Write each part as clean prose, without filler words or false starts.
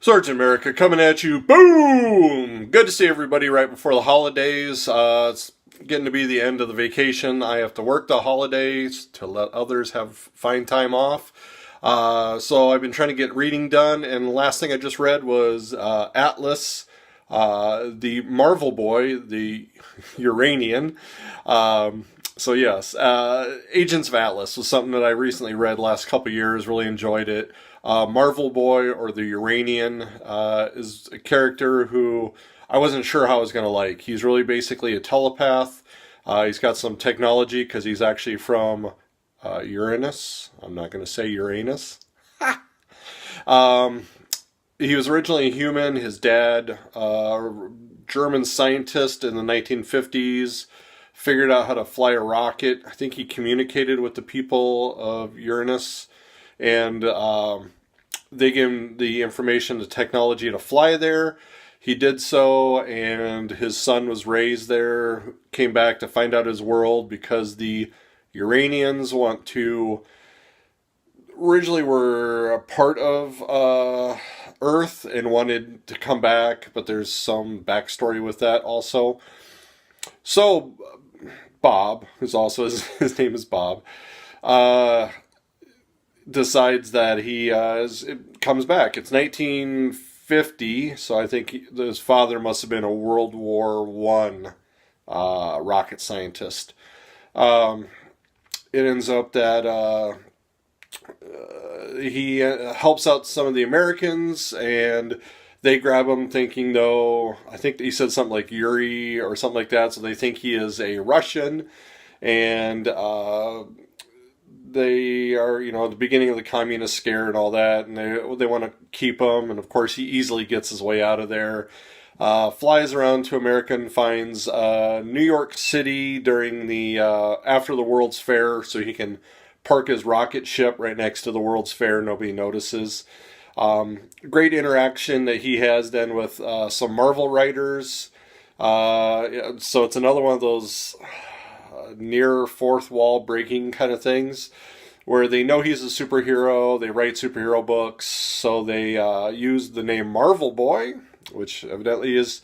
Sergeant America coming at you. Boom! Good to see everybody right before the holidays. It's getting to be the end of the vacation. I have to work the holidays to let others have fine time off. So I've been trying to get reading done, and the last thing I just read was Atlas, the Marvel boy, the Uranian. So yes, Agents of Atlas was something that I recently read last couple years. Really enjoyed it. Marvel Boy, or the Uranian, is a character who I wasn't sure how I was going to like. He's really basically a telepath. He's got some technology because he's actually from Uranus. I'm not going to say Uranus. He was originally a human. His dad, German scientist in the 1950s, figured out how to fly a rocket. I think he communicated with the people of Uranus, and they gave him the information, the technology to fly there. He did so, and his son was raised there, came back to find out his world because the Uranians originally were a part of Earth and wanted to come back, but there's some backstory with that also. So Bob, who's also his name is Bob, decides that he comes back. It's 1950, so I think his father must have been a World War One rocket scientist. It ends up that he helps out some of the Americans, and they grab him thinking, though, I think he said something like Yuri or something like that, so they think he is a Russian, and they are, at the beginning of the communist scare and all that, and they want to keep him, and of course he easily gets his way out of there. Flies around to America and finds New York City during the after the World's Fair, so he can park his rocket ship right next to the World's Fair. Nobody notices. Great interaction that he has then with some Marvel writers. So it's another one of those near fourth wall breaking kind of things where they know he's a superhero. They write superhero books, so they use the name Marvel Boy, which evidently is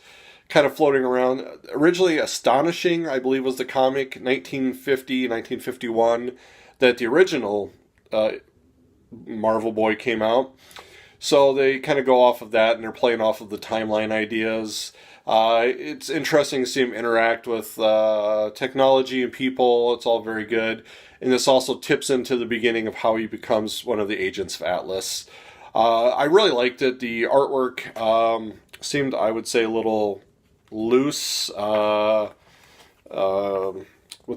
kind of floating around. Originally Astonishing, I believe, was the comic, 1950, 1951, that the original Marvel Boy came out. So they kind of go off of that, and they're playing off of the timeline ideas. It's interesting to see him interact with technology and people. It's all very good. And this also tips into the beginning of how he becomes one of the agents of Atlas. I really liked it. The artwork seemed, I would say, a little loose. But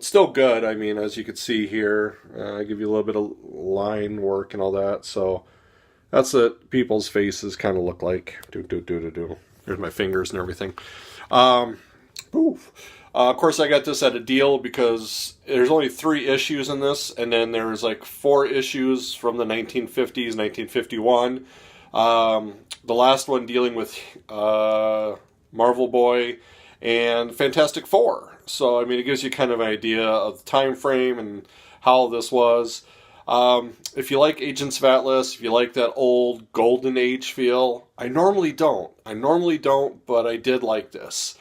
still good. I mean, as you can see here, I give you a little bit of line work and all that. So that's what people's faces kind of look like. Here's my fingers and everything. Of course, I got this at a deal because there's only 3 issues in this, and then there's like 4 issues from the 1950s, 1951. The last one dealing with Marvel Boy and Fantastic Four. So, I mean, it gives you kind of an idea of the time frame and how this was. If you like Agents of Atlas, if you like that old Golden Age feel, I normally don't, but I did like this.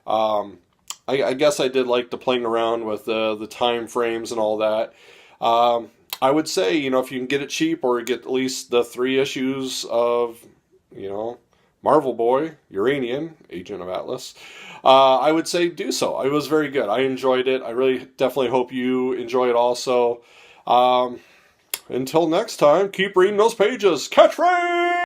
I guess I did like the playing around with the time frames and all that. I would say, if you can get it cheap or get at least the 3 issues of, Marvel Boy, Uranian, Agent of Atlas, I would say do so. It was very good. I enjoyed it. I really definitely hope you enjoy it also. Until next time, keep reading those pages. Catch rain!